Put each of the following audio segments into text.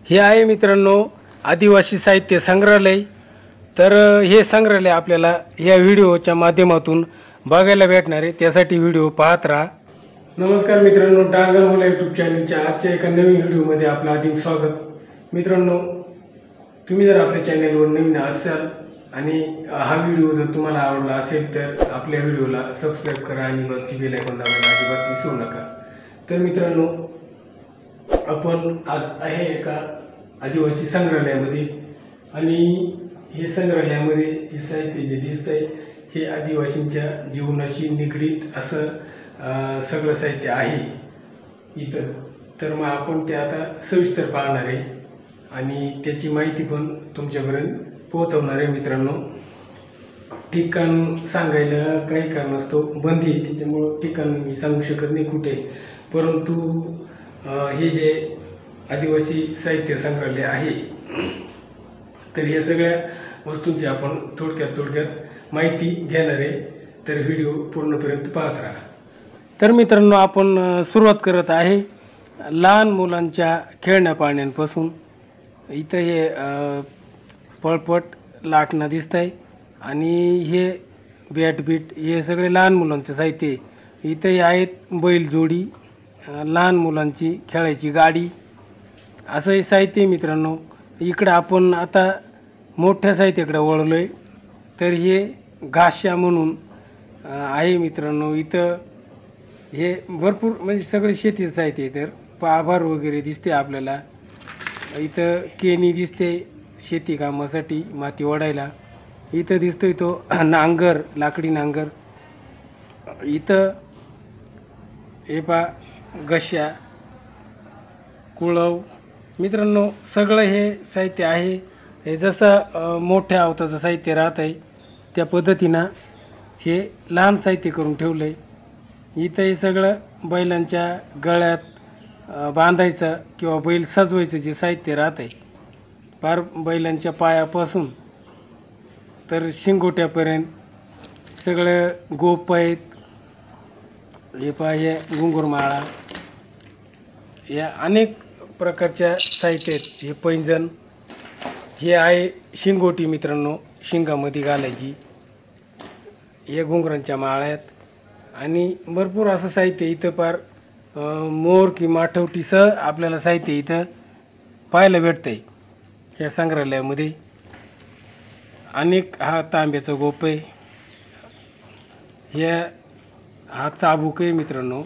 हे आहे मित्रांनो आदिवासी साहित्य संग्रहालय। तर हे संग्रहालय आपल्याला या व्हिडिओच्या माध्यमातून बघायला भेटणार आहे, त्यासाठी व्हिडिओ पाहत राहा। नमस्कार मित्रांनो, डांगर होला यूट्यूब चॅनलच्या आजच्या एका नवीन व्हिडिओमध्ये आपलं अधिक स्वागत। मित्रांनो, तुम्ही जर आपल्या चॅनलवर नवीन असाल आणि हा व्हिडिओ जर तुम्हाला आवडला असेल तर आपल्या व्हिडिओला सबस्क्राइब करा आणि वरची बेल आयकॉन दाबायला अजिबात विसरू नका। तर मित्रांनो, आपण आज आहे एका आदिवासी संग्रहालयामध्ये आणि हे संग्रहालयामध्ये हे साहित्य जे दिसतंय हे आदिवासींच्या जीवनाशी निगडीत असं सगळं साहित्य आहे इथं। तर मग आपण ते आता सविस्तर पाहणार आहे आणि त्याची माहिती पण तुमच्यापर्यंत पोहोचवणार आहे। मित्रांनो, ठिकाण सांगायला काही कारण असतो बंदी आहे, त्याच्यामुळं ठिकाण मी सांगू शकत नाही कुठे, परंतु हे जे आदिवासी साहित्य संग्रहालय आहे तर या सगळ्या वस्तूंची आपण थोडक्यात माहिती घेणार आहे। तर व्हिडिओ पूर्णपर्यंत पाहत राहा। तर मित्रांनो, आपण सुरुवात करत आहे लहान मुलांच्या खेळण्या पाळण्यांपासून। इथं हे पळपट लाटणं दिसत आहे आणि हे बॅट बीट हे सगळे लहान मुलांचं साहित्य। इथं हे आहेत बैलजोडी, लहान मुलांची खेळायची गाडी, असं हे साहित्य। मित्रांनो, इकडं आपण आता मोठ्या साहित्याकडे वळलो आहे। तर हे घाश्या म्हणून आहे मित्रांनो। इथं हे भरपूर म्हणजे सगळे शेतीचं साहित्य। तर पाभार वगैरे दिसते आपल्याला, इथं केनी दिसते शेती कामासाठी माती ओढायला। इथं दिसतोय तो नांगर, लाकडी नांगर। इथं हे पा गश्या, कुळव। मित्रांनो, सगळं हे साहित्य आहे। हे जसं मोठ्या अवताचं साहित्य राहत आहे त्या पद्धतीनं हे लहान साहित्य करून ठेवलं आहे। इथं हे सगळं बैलांच्या गळ्यात बांधायचं किंवा बैल सजवायचं जे साहित्य राहत आहे, पार बैलांच्या पायापासून तर शिंगोट्यापर्यंत सगळं गोप आहेत। हे पा हे घुंगुरमाळा, या अनेक प्रकारच्या साहित्य आहेत। हे पैंजण, हे आहे शिंगोटी मित्रांनो, शिंगामध्ये घालायची। हे घुंगरांच्या माळा आहेत आणि भरपूर असं साहित्य इथं पार मोर की माठवटीसह आपल्याला साहित्य इथं पाहायला भेटतं आहे या संग्रहालयामध्ये। अनेक हा तांब्याचा गोप आहे, हा चाबूक आहे मित्रांनो,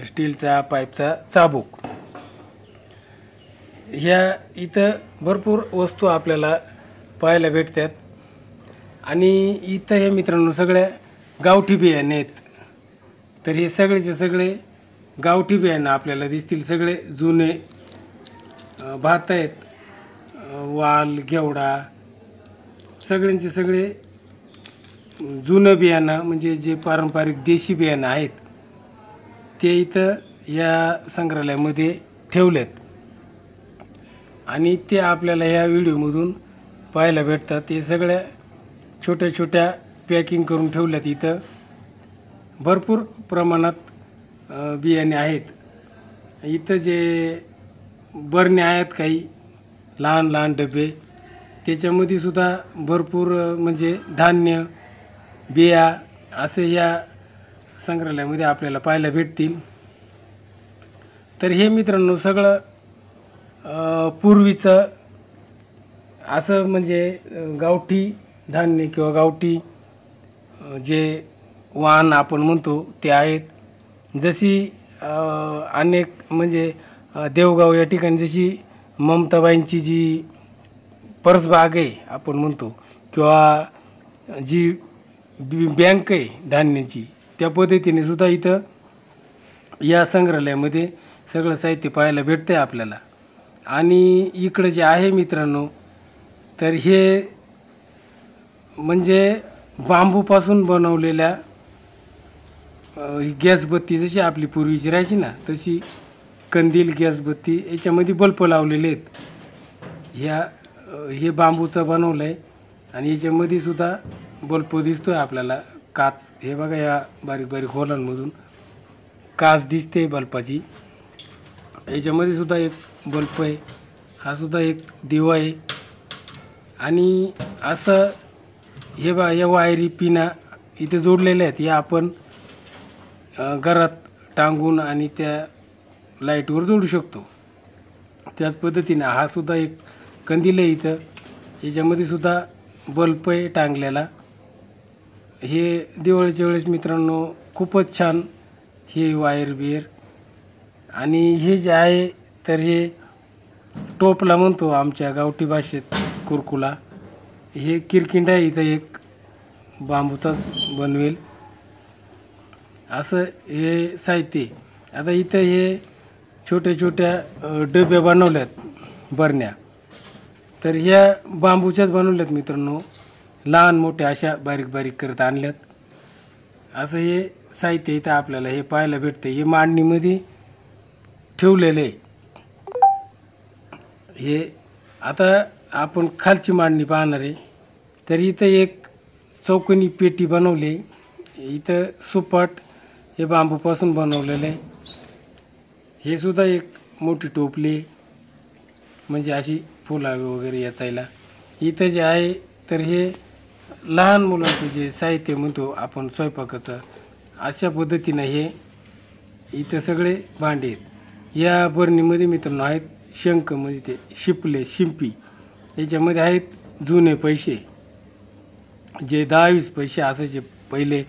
स्टीलचा पाईपचा चाबूक। ह्या इथं भरपूर वस्तू आपल्याला पाहायला भेटतात आणि इथं हे मित्रांनो सगळ्या गावठी बियाणे आहेत। तर हे सगळेचे सगळे गावठी बियाणं आपल्याला दिसतील। सगळे जुने भात आहेत, वाल, घेवडा, सगळ्यांचे सगळे जुनं बियाणं म्हणजे जे पारंपरिक देशी बियाणं आहेत ते इथं या संग्रहालयामध्ये ठेवलेत आणि ते आपल्याला या व्हिडिओमधून पाहायला भेटतात। हे सगळ्या छोट्या छोट्या पॅकिंग करून ठेवल्यात। इथं भरपूर प्रमाणात बियाणे आहेत। इथं जे बरण्या आहेत, काही लहान लहान डबे, त्याच्यामध्ये सुद्धा भरपूर म्हणजे धान्य, बिया असे या संग्रहालयामध्ये आपल्याला पाहायला भेटतील। तर हे मित्रांनो सगळं पूर्वीचं असं म्हणजे गावठी धान्य किंवा गावठी जे वाण आपण म्हणतो ते आहेत। जशी अनेक म्हणजे देवगाव या ठिकाणी जशी ममताबाईंची जी परसबाग आहे आपण म्हणतो किंवा जी बँक आहे धान्याची, त्या पद्धतीने सुद्धा इथं या संग्रहालयामध्ये सगळं साहित्य पाहायला भेटतं आहे आपल्याला। आणि इकडं जे आहे मित्रांनो, तर हे म्हणजे बांबूपासून बनवलेल्या गॅसबत्ती, जशी आपली पूर्वीची राहायची ना तशी कंदील गॅसबत्ती, याच्यामध्ये बल्ब लावलेले आहेत। हे बांबूचं बनवलं आहे आणि याच्यामध्ये सुद्धा बल्ब दिसतो आहे आपल्याला। काच, हे बघा या बारीक बारीक होलांमधून काच दिसते बल्बाची। याच्यामध्ये सुद्धा एक बल्ब आहे हा सुद्धा एक दिवा आहे. आणि असं हे बा या वायरी पिना इथे जोडलेल्या आहेत. या आपण घरात टांगून आणि त्या लाईटवर जोडू शकतो. त्याच पद्धतीने हा सुद्धा एक कंदील आहे. इथं याच्यामध्ये सुद्धा बल्ब आहे टांगलेला. हे दिवाळीच्या वेळेस मित्रांनो खूपच छान हे वायर बियर. आणि हे जे आहे तर हे टोपला म्हणतो आमच्या गावठी भाषेत, कुरकुला. हे किरकिंडा इथं एक बांबूचाच बनवेल असं हे साहित्य. आता इथं हे छोट्या छोट्या डब्या बनवल्यात बरण्या, तर ह्या बांबूच्याच बनवल्यात मित्रांनो. लहान मोठ्या अशा बारीक बारीक करत आणल्यात. असं हे साहित्य इथं आपल्याला हे पाहायला भेटतं. हे मांडणीमध्ये ठेवलेलं आहे. हे आता आपण खालची मांडणी पाहणार आहे. तर इथं एक चौकोनी पेटी बनवली. इथं सुपाट हे बांबूपासून बनवलेलं आहे. हे सुद्धा एक मोठी टोपली, म्हणजे अशी फुलावे वगैरे याचायला. इथं जे आहे तर हे लहान मुलांचं जे साहित्य म्हणतो आपण स्वयंपाकाचं, अशा पद्धतीनं हे इथं सगळे भांडे आहेत. या बरणीमध्ये मित्रांनो आहेत शंख, म्हणजे ते शिपले शिंपी. याच्यामध्ये आहेत जुने पैसे, जे 10-20 पैसे असायचे पहिले,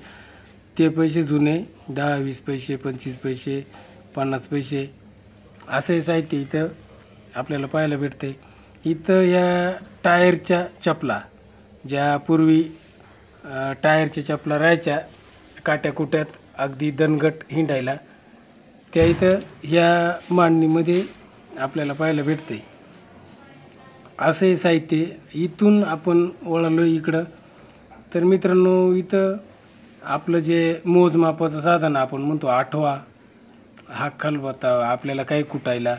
ते पैसे जुने 10-20 पैसे, 25 पैसे, 50 पैसे असे साहित्य इथं आपल्याला पाहायला भेटते. इथं या टायरच्या चपला, ज्या पूर्वी टायरच्या चपला राहायच्या काट्याकुट्यात अगदी दणगट हिंडायला, त्या इथं ह्या मांडणीमध्ये आपल्याला पाहायला भेटते. असे साहित्य. इथून आपण वळालो इकडं तर मित्रांनो इथं आपलं जे मोजमापाचं साधन आपण म्हणतो आठवा, हा खलबत्ता आपल्याला काही कुटायला.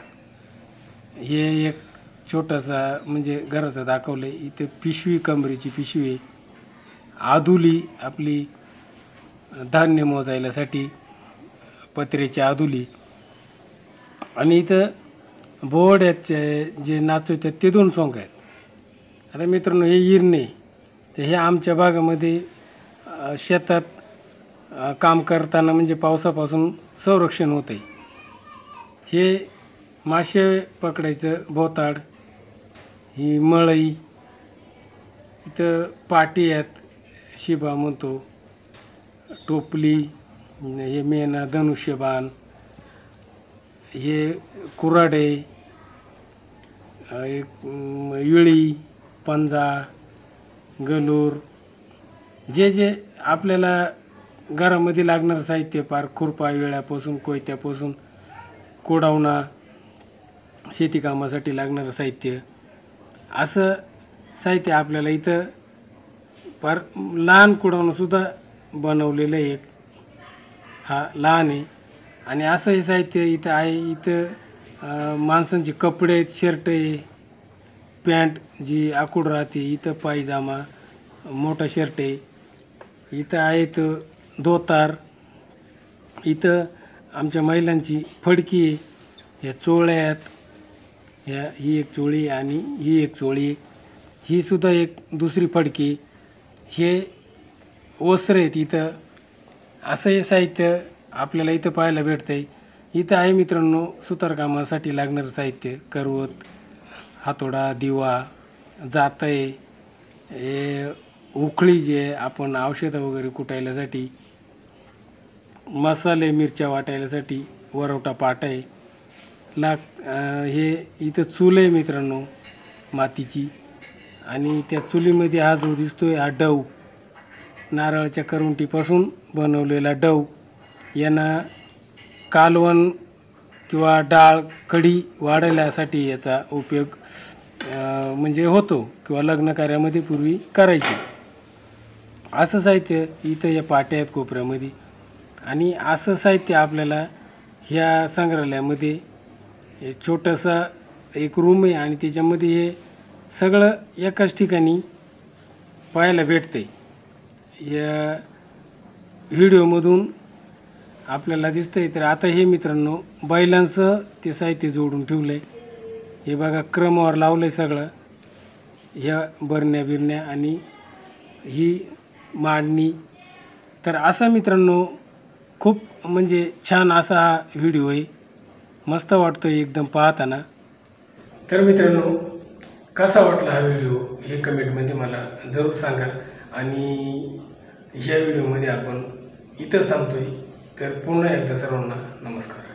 हे एक छोटासा म्हणजे घराचं दाखवलं आहे. इथे पिशवी, कमरेची पिशवी आहे. आदुली आपली धान्य मोजायलासाठी, पत्र्याची आदुली. आणि इथं बोहड्याचे जे नाचवतात ते 2 सोंग आहेत. आता मित्रांनो हे इरणे, तर हे आमच्या भागामध्ये शेतात काम करताना म्हणजे पावसापासून संरक्षण होतं आहे. हे मासे पकडायचं बोताड, ही मळई, इथं पाटी आहेत, शिबा म्हणतो, टोपली, हे मेना, धनुष्यबाण, हे कुऱ्हाडे, एक विळी, पंजा, गलूर, जे जे आपल्याला घरामध्ये लागणारं साहित्य, पार खुरपा विळ्यापासून, कोयत्यापासून, कोडावणा, शेतीकामासाठी लागणारं साहित्य, असं साहित्य आपल्याला इथं फार लहान कुडावणंसुद्धा बनवलेलं आहे. एक हा लहान आहे. आणि असं हे साहित्य इथं आहे. इथं माणसांचे कपडे आहेत, शर्ट आहे, पॅन्ट जी आखूड राहते, इथं पायजामा, मोठा शर्ट आहे. इथं आहेत धोतार. इथं आमच्या महिलांची फडकी आहे. ह्या चोळ्या आहेत. ही एक चोळी आणि ही एक चोळी, ही सुद्धा एक दुसरी फडकी. हे वस्त्र आहेत इथं. असं हे साहित्य आपल्याला इथं पाहायला भेटतं आहे. इथं आहे मित्रांनो सुतारकामासाठी लागणारं साहित्य, करवत, हातोडा, दिवा, जातय, हे उखळी जे आपण औषधं वगैरे कुटायलासाठी, मसाले मिरच्या वाटायलासाठी वरवटा पाट आहे. हे इथं चूल आहे मित्रांनो मातीची. आणि त्या चुलीमध्ये हा जो दिसतोय हा डव, नारळाच्या करवंटीपासून बनवलेला डव. यांना कालवण किंवा डाळ कढी वाढवण्यासाठी याचा उपयोग म्हणजे होतो, किंवा लग्न कार्यामध्ये पूर्वी करायचे. असं साहित्य इथं या पाट्या आहेत कोपऱ्यामध्ये. आणि असं साहित्य आपल्याला ह्या संग्रहालयामध्ये हे छोटंसं एक रूम आहे आणि त्याच्यामध्ये हे सगळं एकाच ठिकाणी पाहायला भेटते. या व्हिडिओमधून आपल्याला दिसतंय. तर आता हे मित्रांनो बैलांचं ते साहित्य जोडून ठेवलं आहे. हे बघा क्रमवार लावलं आहे सगळं, ह्या बरण्या बिरण्या आणि ही मांडणी. तर असा मित्रांनो खूप म्हणजे छान असा हा व्हिडिओ आहे, मस्त वाटतो एकदम पाहताना. तर मित्रांनो कसा वाटला हा व्हिडिओ हे कमेंटमध्ये मला जरूर सांगा. आणि ह्या व्हिडिओमध्ये आपण इथंच थांबतोय. तर पुन्हा एकदा सर्वांना नमस्कार.